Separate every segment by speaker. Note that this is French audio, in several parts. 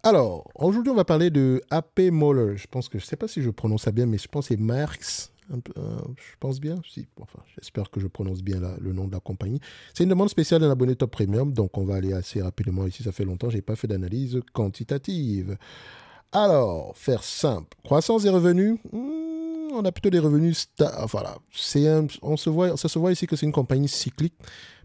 Speaker 1: Alors, aujourd'hui, on va parler de AP Moller. Je ne sais pas si je prononce ça bien, mais je pense que c'est Marx. Je pense bien. Si, enfin, j'espère que je prononce bien le nom de la compagnie. C'est une demande spéciale d'un abonné top premium, donc on va aller assez rapidement ici. Ça fait longtemps que je n'ai pas fait d'analyse quantitative. Alors, faire simple. Croissance des revenus. On a plutôt des revenus. Voilà. Ça se voit ici que c'est une compagnie cyclique.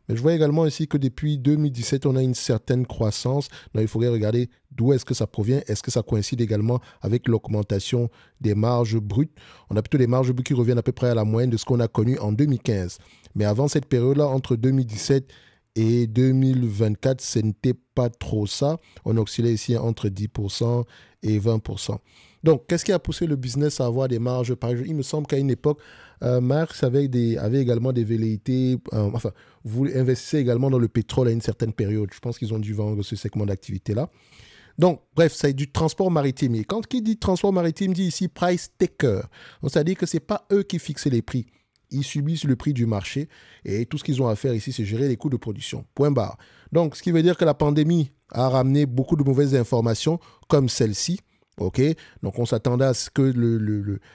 Speaker 1: Mais je vois également ici que depuis 2017, on a une certaine croissance. Donc, il faudrait regarder d'où est-ce que ça provient. Est-ce que ça coïncide également avec l'augmentation des marges brutes? On a plutôt des marges brutes qui reviennent à peu près à la moyenne de ce qu'on a connu en 2015. Mais avant cette période-là, entre 2017 et 2024, ce n'était pas trop ça. On oscillait ici entre 10% et 20%. Donc, qu'est-ce qui a poussé le business à avoir des marges? Par exemple, il me semble qu'à une époque, Marx avait également des velléités. Enfin, vous investissez également dans le pétrole à une certaine période. Je pense qu'ils ont dû vendre ce segment d'activité-là. Donc, bref, c'est du transport maritime. Et quand qui dit transport maritime, dit ici price taker. Donc, c'est-à-dire que ce n'est pas eux qui fixent les prix. Ils subissent le prix du marché et tout ce qu'ils ont à faire ici, c'est gérer les coûts de production. Point barre. Donc, ce qui veut dire que la pandémie a ramené beaucoup de mauvaises informations comme celle-ci. OK? Donc, on s'attendait à ce que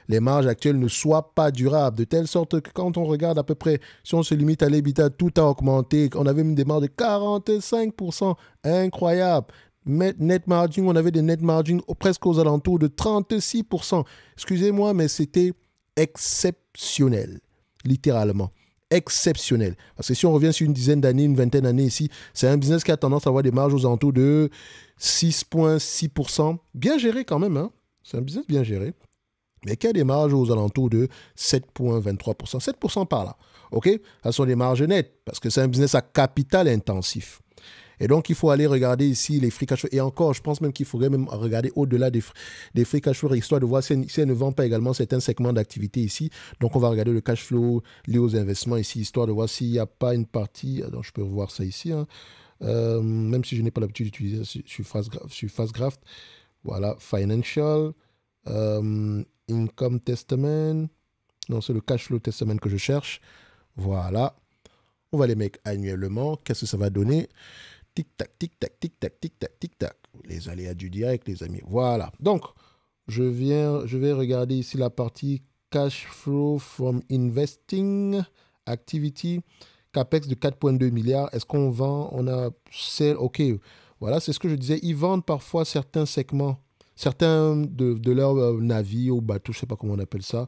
Speaker 1: les marges actuelles ne soient pas durables, de telle sorte que quand on regarde à peu près, si on se limite à l'EBITDA, tout a augmenté. On avait une démarche de 45%. Incroyable. Net margin, on avait des net margins presque aux alentours de 36%. Excusez-moi, mais c'était exceptionnel. Littéralement. Exceptionnel. Parce que si on revient sur une dizaine d'années, une vingtaine d'années ici, c'est un business qui a tendance à avoir des marges aux alentours de 6,6%. Bien géré quand même, hein. C'est un business bien géré. Mais qui a des marges aux alentours de 7,23%. 7% par là. OK? Ce sont des marges nettes parce que c'est un business à capital intensif. Et donc, il faut aller regarder ici les free cash flow. Et encore, je pense même qu'il faudrait même regarder au-delà des free cash flow, histoire de voir si elle ne vend pas également certains segments d'activité ici. Donc, on va regarder le cash flow lié aux investissements ici, histoire de voir s'il n'y a pas une partie. Donc, je peux voir ça ici. Hein. Même si je n'ai pas l'habitude d'utiliser sur Fastgraft. Voilà, Financial, Income Testament. Non, c'est le cash flow testament que je cherche. Voilà. On va les mettre annuellement. Qu'est-ce que ça va donner? Tic-tac, tic-tac, tic-tac, tic-tac, tic-tac. Les aléas du direct, les amis. Voilà. Donc, je vais regarder ici la partie cash flow from investing activity. CAPEX de 4,2 milliards. Est-ce qu'on vend? On a OK. Voilà, c'est ce que je disais. Ils vendent parfois certains segments, certains de leurs navires ou bateaux, je ne sais pas comment on appelle ça.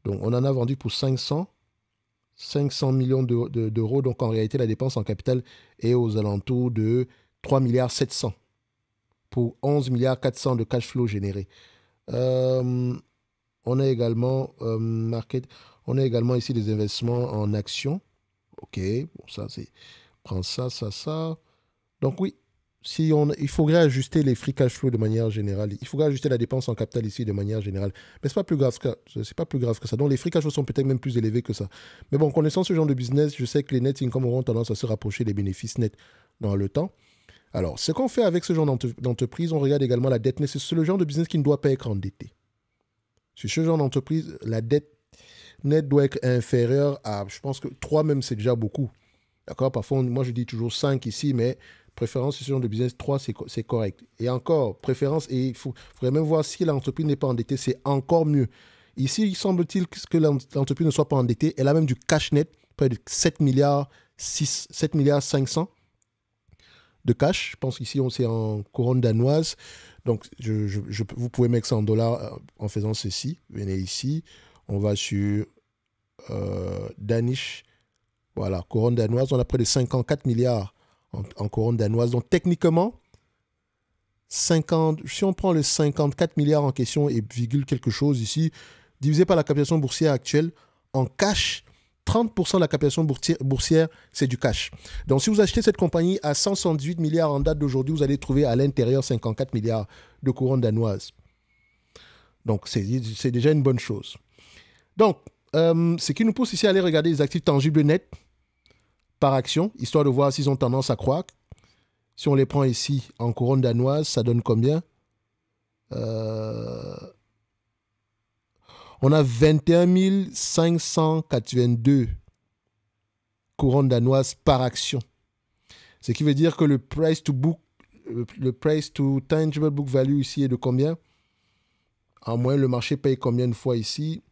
Speaker 1: Donc, on en a vendu pour 500 millions d'euros. Donc, en réalité, la dépense en capital est aux alentours de 3 milliards 700 pour 11 milliards 400 de cash flow généré. On a également on a également ici des investissements en actions. OK, bon, ça, c'est... Prends ça, ça, ça. Donc, oui, il faudrait ajuster les free cash flow de manière générale. Il faudrait ajuster la dépense en capital ici de manière générale. Mais ce n'est pas plus grave que ça. Donc, les free cash flow sont peut-être même plus élevés que ça. Mais bon, connaissant ce genre de business, je sais que les net income auront tendance à se rapprocher des bénéfices nets dans le temps. Alors, ce qu'on fait avec ce genre d'entreprise, on regarde également la dette nette. C'est le genre de business qui ne doit pas être endetté. Sur ce genre d'entreprise, la dette nette doit être inférieure à, je pense que 3 même, c'est déjà beaucoup. D'accord? Parfois, moi, je dis toujours 5 ici, mais préférence sur ce genre de business, 3, c'est correct. Et encore, préférence, et il faudrait même voir si l'entreprise n'est pas endettée, c'est encore mieux. Ici, il semble-t-il que l'entreprise ne soit pas endettée. Elle a même du cash net, près de 7 milliards 500 de cash. Je pense qu'ici, c'est en couronne danoise. Donc, vous pouvez mettre ça en dollars en faisant ceci. Venez ici. On va sur Danish. Voilà, couronne danoise. On a près de 54 milliards en couronne danoise. Donc, techniquement, si on prend les 54 milliards en question et virgule quelque chose ici, divisé par la capitalisation boursière actuelle, en cash, 30% de la capitalisation boursière, c'est du cash. Donc, si vous achetez cette compagnie à 178 milliards en date d'aujourd'hui, vous allez trouver à l'intérieur 54 milliards de couronne danoise. Donc, c'est déjà une bonne chose. Donc, ce qui nous pousse ici à aller regarder les actifs tangibles nets par action, histoire de voir s'ils ont tendance à croître. Si on les prend ici en couronne danoise, ça donne combien? On a 21 582 couronnes danoises par action. Ce qui veut dire que le price to book le price to tangible book value ici est de combien? En moyenne, le marché paye combien de fois ici?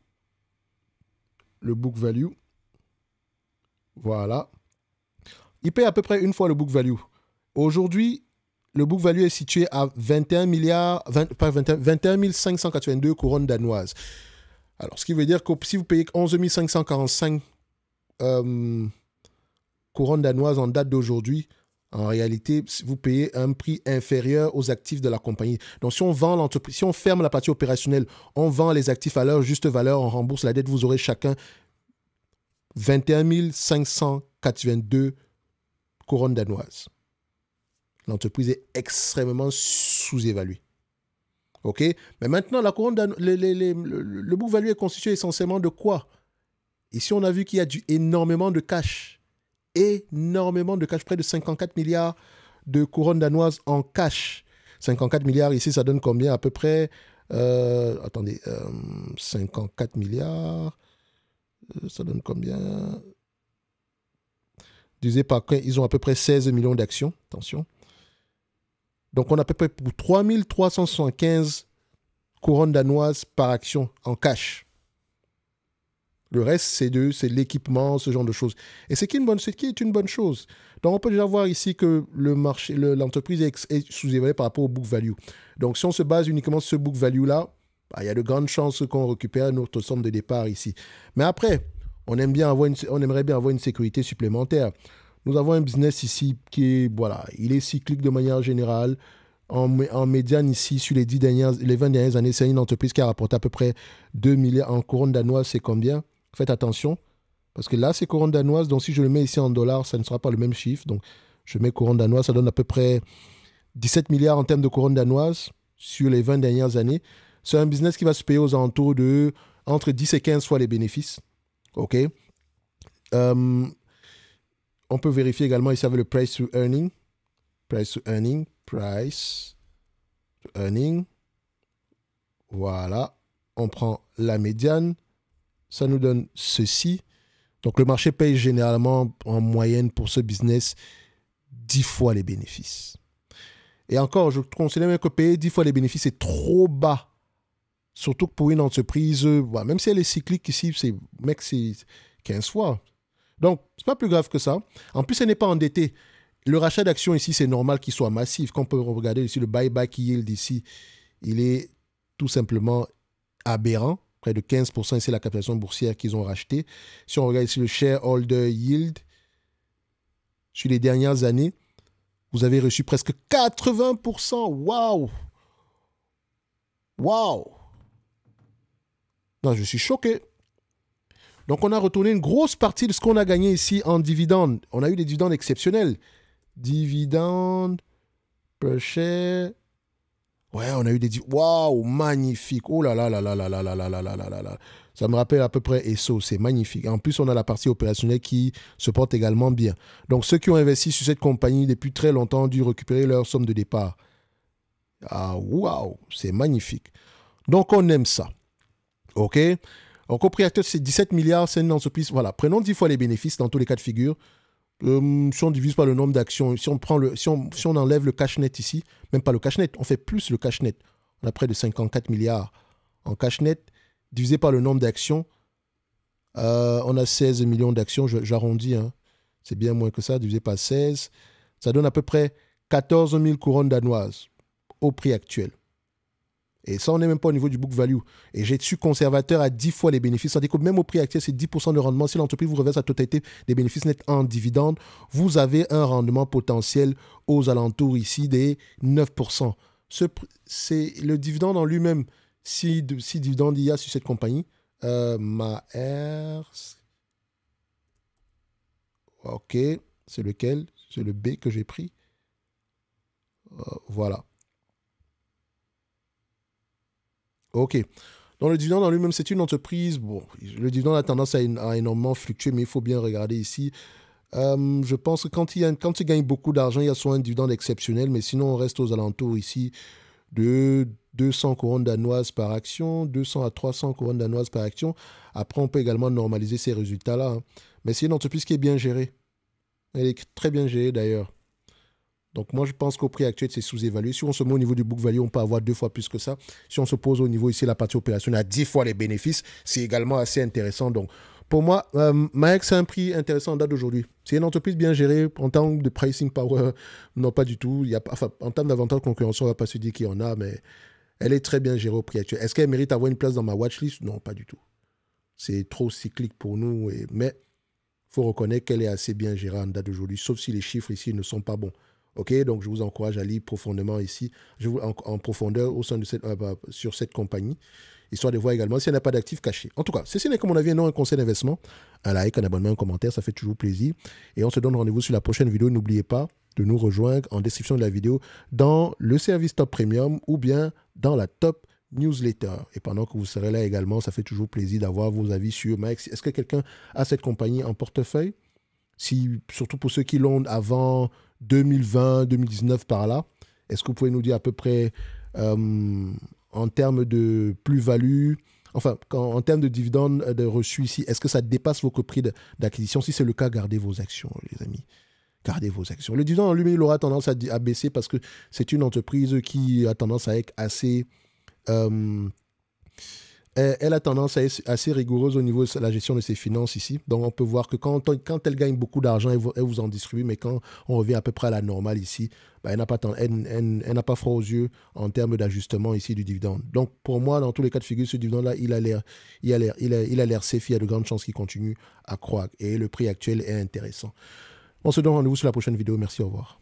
Speaker 1: Le book value. Voilà. Il paye à peu près une fois le book value. Aujourd'hui, le book value est situé à 21 milliards, 21 582 couronnes danoises. Alors, ce qui veut dire que si vous payez 11 545 couronnes danoises en date d'aujourd'hui, en réalité, vous payez un prix inférieur aux actifs de la compagnie. Donc, si on vend l'entreprise, si on ferme la partie opérationnelle, on vend les actifs à leur juste valeur, on rembourse la dette, vous aurez chacun 21 582 couronnes danoises. L'entreprise est extrêmement sous-évaluée. OK? Mais maintenant, la couronne le book value est constitué essentiellement de quoi? Ici, on a vu qu'il y a énormément de cash. Énormément de cash. Près de 54 milliards de couronnes danoises en cash. 54 milliards, ici, ça donne combien? À peu près... attendez. 54 milliards... ça donne combien? Divisé par... Ils ont à peu près 16 millions d'actions. Attention. Donc, on a à peu près pour 3375 couronnes danoises par action en cash. Le reste, c'est de l'équipement, ce genre de choses. Et c'est qui est une bonne chose. Donc, on peut déjà voir ici que l'entreprise est sous-évaluée par rapport au book value. Donc, si on se base uniquement sur ce book value-là, il y a de grandes chances qu'on récupère notre somme de départ ici. Mais après, on aimerait bien avoir une sécurité supplémentaire. Nous avons un business ici qui est, voilà, il est cyclique de manière générale. En médiane ici, sur les 20 dernières années, c'est une entreprise qui a rapporté à peu près 2 milliards en couronnes danoises. C'est combien? Faites attention, parce que là, c'est couronnes danoises. Donc, si je le mets ici en dollars, ça ne sera pas le même chiffre. Donc, je mets couronnes danoises, ça donne à peu près 17 milliards en termes de couronnes danoises sur les 20 dernières années. C'est un business qui va se payer aux alentours de entre 10 et 15 fois les bénéfices. OK? On peut vérifier également ici avec le price to earning. Price to earning. Price to earning. Voilà. On prend la médiane. Ça nous donne ceci. Donc, le marché paye généralement en moyenne pour ce business 10 fois les bénéfices. Et encore, je considère même que payer 10 fois les bénéfices est trop bas. Surtout que pour une entreprise, même si elle est cyclique ici, c'est 15 fois. Donc, ce n'est pas plus grave que ça. En plus, elle n'est pas endettée. Le rachat d'actions ici, c'est normal qu'il soit massif. Quand on peut regarder ici, le buyback yield ici, il est tout simplement aberrant. Près de 15%, c'est la capitalisation boursière qu'ils ont racheté. Si on regarde ici le shareholder yield, sur les dernières années, vous avez reçu presque 80%. Waouh! Waouh! Non, je suis choqué. Donc, on a retourné une grosse partie de ce qu'on a gagné ici en dividendes. On a eu des dividendes exceptionnels. Dividendes per share. Ouais, on a eu des dividendes. Waouh, magnifique. Oh là là là là là là là là là là là là. Ça me rappelle à peu près ESSO. C'est magnifique. En plus, on a la partie opérationnelle qui se porte également bien. Donc, ceux qui ont investi sur cette compagnie depuis très longtemps ont dû récupérer leur somme de départ. Ah, waouh, c'est magnifique. Donc, on aime ça. OK? Donc, au prix actuel, c'est 17 milliards, c'est une entreprise. Voilà, prenons 10 fois les bénéfices dans tous les cas de figure. Si on divise par le nombre d'actions, si on enlève le cash net ici, même pas le cash net, on fait plus le cash net. On a près de 54 milliards en cash net, divisé par le nombre d'actions. On a 16 millions d'actions, j'arrondis, hein. C'est bien moins que ça, divisé par 16. Ça donne à peu près 14 000 couronnes danoises au prix actuel. Et ça, on n'est même pas au niveau du book value. Et j'ai su conservateur à 10 fois les bénéfices. C'est-à-dire que même au prix actuel, c'est 10% de rendement. Si l'entreprise vous reverse la totalité des bénéfices nets en dividendes, vous avez un rendement potentiel aux alentours ici des 9%. C'est le dividende en lui-même. Si dividende il y a sur cette compagnie, Maersk. OK. C'est lequel? C'est le B que j'ai pris. Voilà. OK. Donc, le dividende en lui-même, c'est une entreprise. Bon, le dividende a tendance à énormément fluctuer, mais il faut bien regarder ici. Je pense que quand il gagne beaucoup d'argent, il y a soit un dividende exceptionnel, mais sinon, on reste aux alentours ici de 200 couronnes danoises par action, 200 à 300 couronnes danoises par action. Après, on peut également normaliser ces résultats-là, hein. Mais c'est une entreprise qui est bien gérée. Elle est très bien gérée, d'ailleurs. Donc moi, je pense qu'au prix actuel, c'est sous-évalué. Si on se met au niveau du book value, on peut avoir 2 fois plus que ça. Si on se pose au niveau ici, la partie opérationnelle à 10 fois les bénéfices, c'est également assez intéressant. Donc pour moi, Maersk, c'est un prix intéressant en date d'aujourd'hui. C'est une entreprise bien gérée en termes de pricing power. Non, pas du tout. En termes d'avantages concurrentiels, on ne va pas se dire qu'il y en a, mais elle est très bien gérée au prix actuel. Est-ce qu'elle mérite d'avoir une place dans ma watchlist? Non, pas du tout. C'est trop cyclique pour nous. Mais il faut reconnaître qu'elle est assez bien gérée en date d'aujourd'hui, sauf si les chiffres ici ne sont pas bons. Ok, donc je vous encourage à lire profondément ici, en profondeur au sein de sur cette compagnie, histoire de voir également si elle n'a pas d'actifs cachés. En tout cas, ceci n'est, comme on a vu, non un conseil d'investissement. Un like, un abonnement, un commentaire, ça fait toujours plaisir. Et on se donne rendez-vous sur la prochaine vidéo. N'oubliez pas de nous rejoindre en description de la vidéo dans le service Top Premium ou bien dans la Top Newsletter. Et pendant que vous serez là également, ça fait toujours plaisir d'avoir vos avis sur Maersk. Est-ce que quelqu'un a cette compagnie en portefeuille? Surtout pour ceux qui l'ont avant 2020, 2019 par là, est-ce que vous pouvez nous dire à peu près en termes de plus-value, enfin, en termes de dividendes de reçus ici, est-ce que ça dépasse votre prix d'acquisition? Si c'est le cas, gardez vos actions, les amis. Gardez vos actions. Le dividende en lui-même, il aura tendance à baisser parce que c'est une entreprise qui a tendance à être assez... elle a tendance à être assez rigoureuse au niveau de la gestion de ses finances ici. Donc, on peut voir que quand elle gagne beaucoup d'argent, elle vous en distribue. Mais quand on revient à peu près à la normale ici, bah, elle n'a pas froid aux yeux en termes d'ajustement ici du dividende. Donc, pour moi, dans tous les cas de figure, ce dividende-là, il a l'air safe. Il y a de grandes chances qu'il continue à croître. Et le prix actuel est intéressant. On se donne rendez-vous sur la prochaine vidéo. Merci, au revoir.